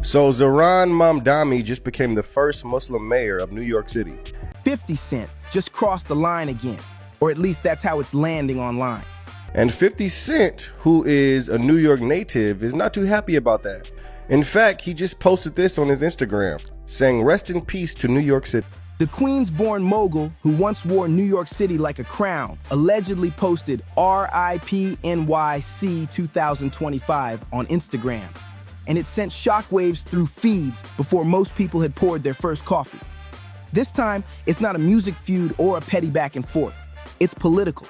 So Zohran Mamdani just became the first Muslim mayor of New York City. 50 Cent just crossed the line again, or at least that's how it's landing online. And 50 Cent, who is a New York native, is not too happy about that. In fact, he just posted this on his Instagram, saying rest in peace to New York City. The Queens-born mogul, who once wore New York City like a crown, allegedly posted RIP NYC 2025 on Instagram. And it sent shockwaves through feeds before most people had poured their first coffee. This time, it's not a music feud or a petty back and forth. It's political.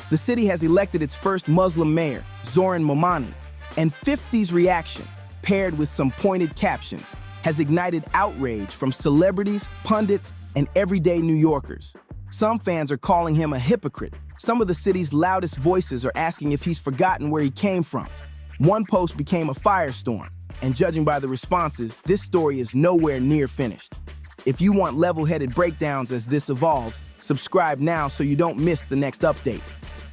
The city has elected its first Muslim mayor, Zohran Mamdani, and 50's reaction, paired with some pointed captions, has ignited outrage from celebrities, pundits, and everyday New Yorkers. Some fans are calling him a hypocrite. Some of the city's loudest voices are asking if he's forgotten where he came from. One post became a firestorm, and judging by the responses, this story is nowhere near finished. If you want level-headed breakdowns as this evolves, subscribe now so you don't miss the next update.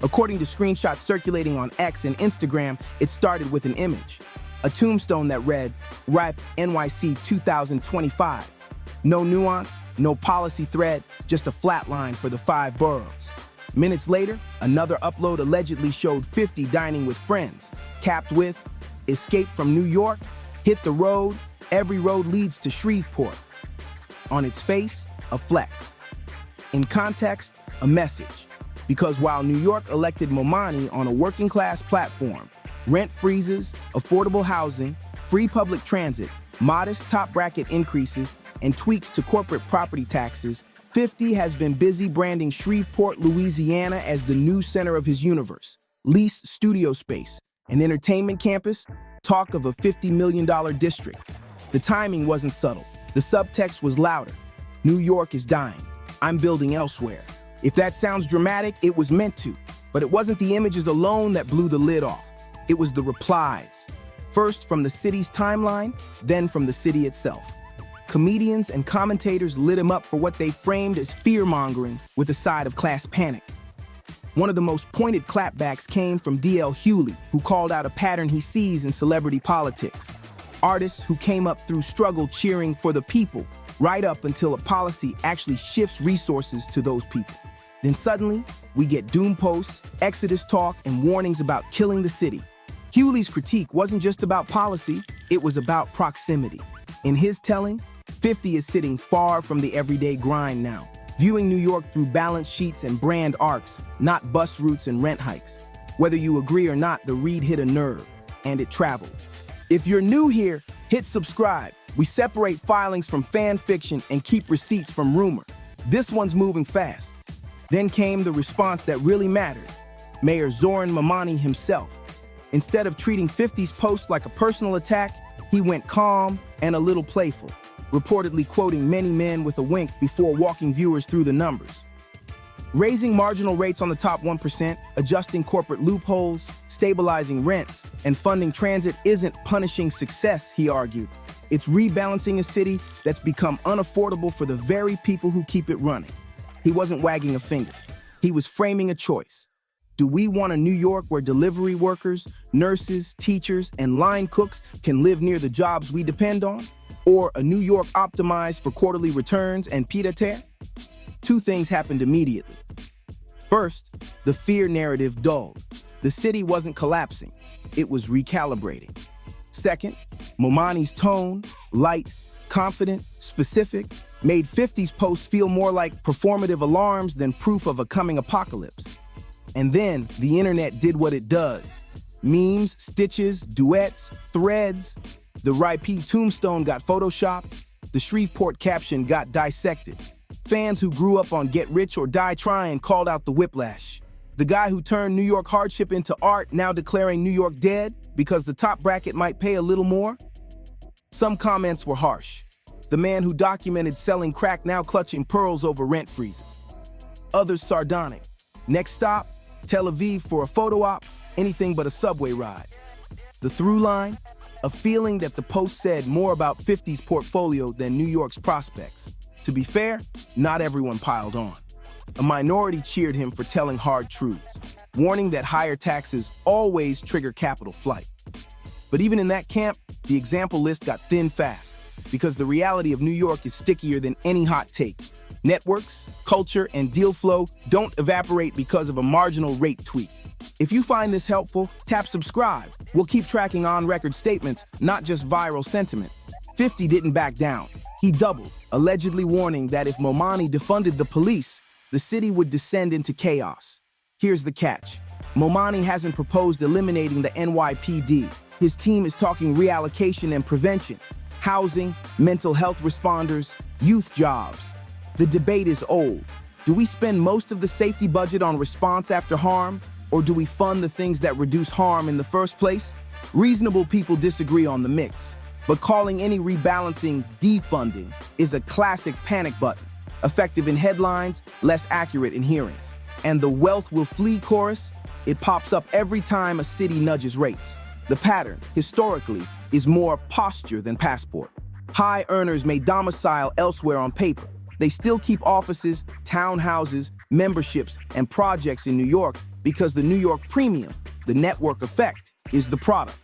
According to screenshots circulating on X and Instagram, it started with an image, a tombstone that read, RIP NYC 2025. No nuance, no policy thread, just a flat line for the 5 boroughs. Minutes later, another upload allegedly showed 50 dining with friends, capped with, escape from New York, hit the road, every road leads to Shreveport. On its face, a flex. In context, a message. Because while New York elected Mamdani on a working-class platform, rent freezes, affordable housing, free public transit, modest top-bracket increases, and tweaks to corporate property taxes, 50 has been busy branding Shreveport, Louisiana as the new center of his universe. Lease studio space, an entertainment campus, talk of a $50 million district. The timing wasn't subtle. The subtext was louder. New York is dying. I'm building elsewhere. If that sounds dramatic, it was meant to. But it wasn't the images alone that blew the lid off. It was the replies. First from the city's timeline, then from the city itself. Comedians and commentators lit him up for what they framed as fear-mongering with a side of class panic. One of the most pointed clapbacks came from DL Hughley, who called out a pattern he sees in celebrity politics. Artists who came up through struggle cheering for the people, right up until a policy actually shifts resources to those people. Then suddenly, we get doom posts, exodus talk, and warnings about killing the city. Hughley's critique wasn't just about policy, it was about proximity. In his telling, 50 is sitting far from the everyday grind now, viewing New York through balance sheets and brand arcs, not bus routes and rent hikes. Whether you agree or not, the read hit a nerve, and it traveled. If you're new here, hit subscribe. We separate filings from fan fiction and keep receipts from rumor. This one's moving fast. Then came the response that really mattered. Mayor Zohran Mamdani himself. Instead of treating 50's posts like a personal attack, he went calm and a little playful, reportedly quoting many men with a wink before walking viewers through the numbers. Raising marginal rates on the top 1%, adjusting corporate loopholes, stabilizing rents, and funding transit isn't punishing success, he argued. It's rebalancing a city that's become unaffordable for the very people who keep it running. He wasn't wagging a finger. He was framing a choice. Do we want a New York where delivery workers, nurses, teachers, and line cooks can live near the jobs we depend on? Or a New York optimized for quarterly returns and pied-à-terre? Two things happened immediately. First, the fear narrative dulled. The city wasn't collapsing. It was recalibrating. Second, Mamdani's tone, light, confident, specific, made 50's posts feel more like performative alarms than proof of a coming apocalypse. And then the internet did what it does. Memes, stitches, duets, threads. The RIP tombstone got photoshopped. The Shreveport caption got dissected. Fans who grew up on Get Rich or Die Trying called out the whiplash. The guy who turned New York hardship into art now declaring New York dead because the top bracket might pay a little more? Some comments were harsh. The man who documented selling crack now clutching pearls over rent freezes. Others sardonic. Next stop, Tel Aviv for a photo op, anything but a subway ride. The through line, a feeling that the post said more about 50's portfolio than New York's prospects. To be fair, not everyone piled on. A minority cheered him for telling hard truths, warning that higher taxes always trigger capital flight. But even in that camp, the example list got thin fast, because the reality of New York is stickier than any hot take. Networks, culture, and deal flow don't evaporate because of a marginal rate tweak. If you find this helpful, tap subscribe. We'll keep tracking on-record statements, not just viral sentiment. 50 didn't back down. He doubled, allegedly warning that if Momani defunded the police, the city would descend into chaos. Here's the catch. Momani hasn't proposed eliminating the NYPD. His team is talking reallocation and prevention, housing, mental health responders, youth jobs. The debate is old. Do we spend most of the safety budget on response after harm, or do we fund the things that reduce harm in the first place? Reasonable people disagree on the mix, but calling any rebalancing defunding is a classic panic button, effective in headlines, less accurate in hearings. And the wealth will flee chorus, it pops up every time a city nudges rates. The pattern, historically, is more posture than passport. High earners may domicile elsewhere on paper. They still keep offices, townhouses, memberships, and projects in New York because the New York premium, the network effect, is the product.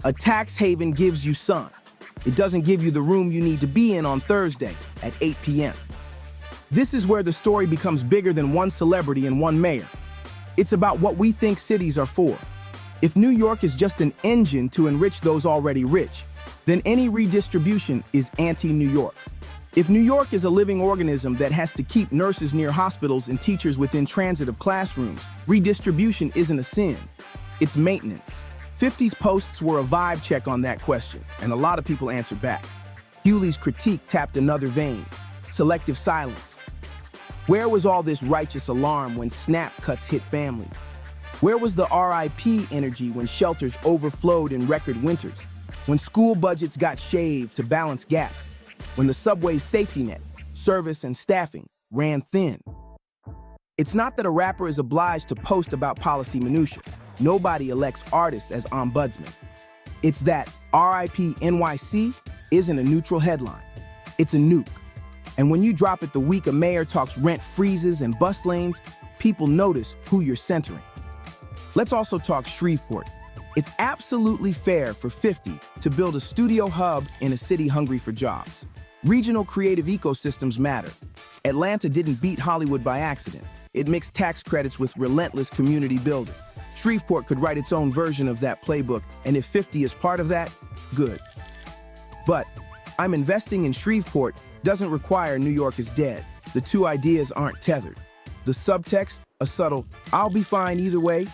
A tax haven gives you sun. It doesn't give you the room you need to be in on Thursday at 8 p.m. This is where the story becomes bigger than one celebrity and one mayor. It's about what we think cities are for. If New York is just an engine to enrich those already rich, then any redistribution is anti-New York. If New York is a living organism that has to keep nurses near hospitals and teachers within transitive classrooms, redistribution isn't a sin. It's maintenance. 50's posts were a vibe check on that question, and a lot of people answered back. Hughley's critique tapped another vein: selective silence. Where was all this righteous alarm when SNAP cuts hit families? Where was the RIP energy when shelters overflowed in record winters? When school budgets got shaved to balance gaps? When the subway's safety net, service, and staffing ran thin? It's not that a rapper is obliged to post about policy minutia. Nobody elects artists as ombudsman. It's that RIP NYC isn't a neutral headline. It's a nuke. And when you drop it the week a mayor talks rent freezes and bus lanes, people notice who you're centering. Let's also talk Shreveport. It's absolutely fair for 50 to build a studio hub in a city hungry for jobs. Regional creative ecosystems matter. Atlanta didn't beat Hollywood by accident. It mixed tax credits with relentless community building. Shreveport could write its own version of that playbook, and if 50 is part of that, good. But I'm investing in Shreveport doesn't require New York is dead. The two ideas aren't tethered. The subtext, a subtle, "I'll be fine either way,"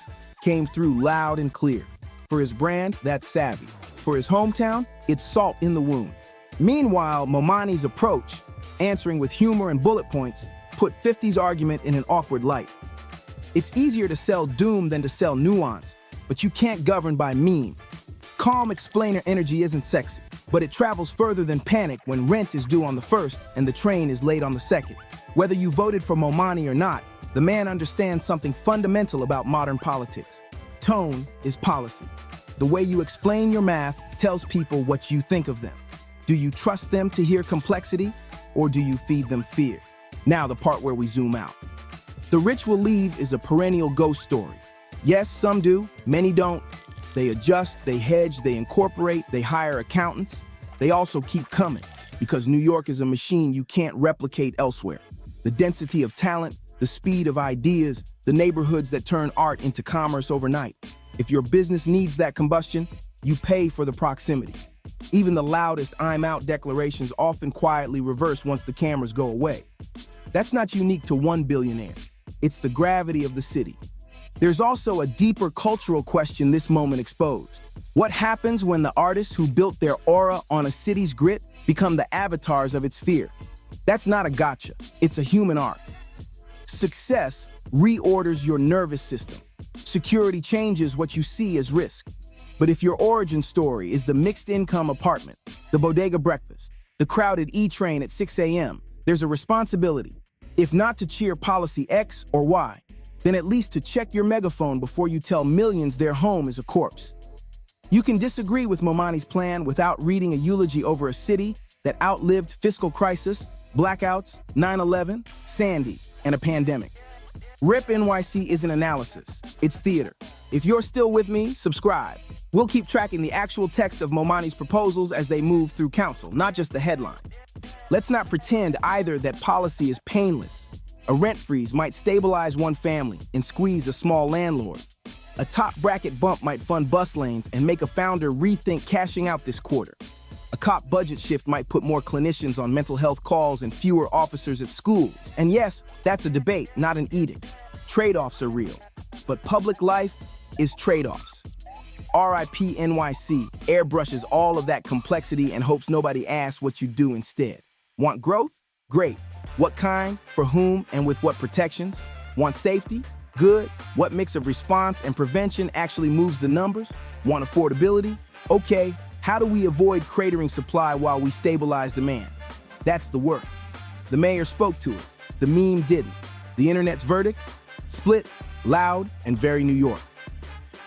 came through loud and clear. For his brand, that's savvy. For his hometown, it's salt in the wound. Meanwhile, Momani's approach, answering with humor and bullet points, put 50's argument in an awkward light. It's easier to sell doom than to sell nuance, but you can't govern by meme. Calm explainer energy isn't sexy, but it travels further than panic when rent is due on the 1st and the train is late on the 2nd. Whether you voted for Momani or not, the man understands something fundamental about modern politics. Tone is policy. The way you explain your math tells people what you think of them. Do you trust them to hear complexity, or do you feed them fear? Now the part where we zoom out. The rich will leave is a perennial ghost story. Yes, some do, many don't. They adjust, they hedge, they incorporate, they hire accountants. They also keep coming, because New York is a machine you can't replicate elsewhere. The density of talent, the speed of ideas, the neighborhoods that turn art into commerce overnight. If your business needs that combustion, you pay for the proximity. Even the loudest "I'm out" declarations often quietly reverse once the cameras go away. That's not unique to one billionaire. It's the gravity of the city. There's also a deeper cultural question this moment exposed. What happens when the artists who built their aura on a city's grit become the avatars of its fear? That's not a gotcha. It's a human arc. Success reorders your nervous system. Security changes what you see as risk. But if your origin story is the mixed income apartment, the bodega breakfast, the crowded E-train at 6 a.m., there's a responsibility, if not to cheer policy X or Y, then at least to check your megaphone before you tell millions their home is a corpse. You can disagree with Momani's plan without reading a eulogy over a city that outlived fiscal crisis, blackouts, 9/11, Sandy, and a pandemic. Rep NYC isn't analysis, it's theater. If you're still with me, subscribe. We'll keep tracking the actual text of Mamdani's proposals as they move through council, not just the headlines. Let's not pretend either that policy is painless. A rent freeze might stabilize one family and squeeze a small landlord. A top bracket bump might fund bus lanes and make a founder rethink cashing out this quarter. A cop budget shift might put more clinicians on mental health calls and fewer officers at schools. And yes, that's a debate, not an edict. Trade-offs are real, but public life is trade-offs. RIP NYC airbrushes all of that complexity and hopes nobody asks what you do instead. Want growth? Great. What kind, for whom, and with what protections? Want safety? Good. What mix of response and prevention actually moves the numbers? Want affordability? Okay. How do we avoid cratering supply while we stabilize demand? That's the work. The mayor spoke to it. The meme didn't. The internet's verdict? Split, loud, and very New York.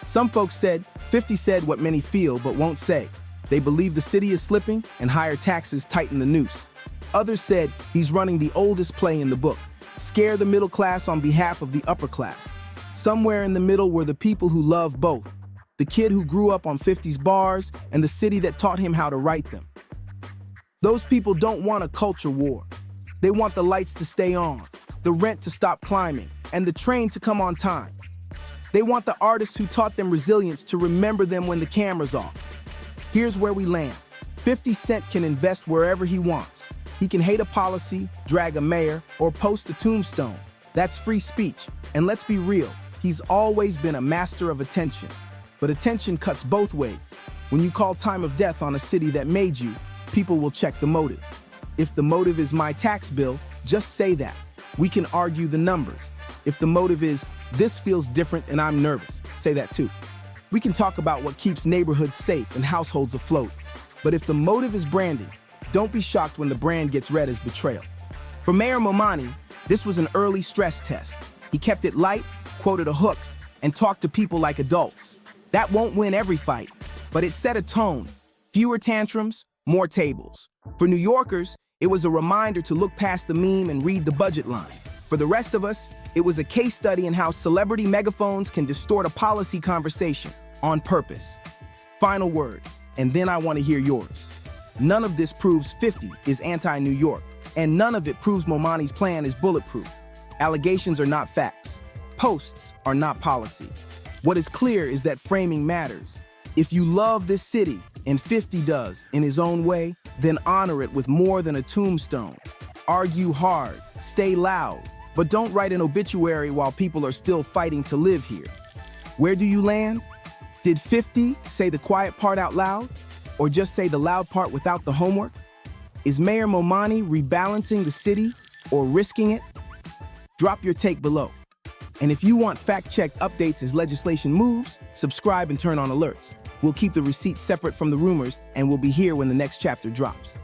Some folks said 50 said what many feel but won't say. They believe the city is slipping and higher taxes tighten the noose. Others said he's running the oldest play in the book. Scare the middle class on behalf of the upper class. Somewhere in the middle were the people who love both. The kid who grew up on 50s bars and the city that taught him how to write them. Those people don't want a culture war. They want the lights to stay on, the rent to stop climbing, and the train to come on time. They want the artists who taught them resilience to remember them when the camera's off. Here's where we land. 50 Cent can invest wherever he wants. He can hate a policy, drag a mayor, or post a tombstone. That's free speech. And let's be real, he's always been a master of attention. But attention cuts both ways. When you call time of death on a city that made you, people will check the motive. If the motive is my tax bill, just say that. We can argue the numbers. If the motive is, this feels different and I'm nervous, say that too. We can talk about what keeps neighborhoods safe and households afloat. But if the motive is branding, don't be shocked when the brand gets read as betrayal. For Mayor Mamdani, this was an early stress test. He kept it light, quoted a hook, and talked to people like adults. That won't win every fight, but it set a tone. Fewer tantrums, more tables. For New Yorkers, it was a reminder to look past the meme and read the budget line. For the rest of us, it was a case study in how celebrity megaphones can distort a policy conversation on purpose. Final word, and then I want to hear yours. None of this proves 50 is anti-New York, and none of it proves Mamdani's plan is bulletproof. Allegations are not facts. Posts are not policy. What is clear is that framing matters. If you love this city, and 50 does, in his own way, then honor it with more than a tombstone. Argue hard, stay loud, but don't write an obituary while people are still fighting to live here. Where do you land? Did 50 say the quiet part out loud? Or just say the loud part without the homework? Is Mayor Mamdani rebalancing the city or risking it? Drop your take below. And if you want fact-checked updates as legislation moves, subscribe and turn on alerts. We'll keep the receipts separate from the rumors, and we'll be here when the next chapter drops.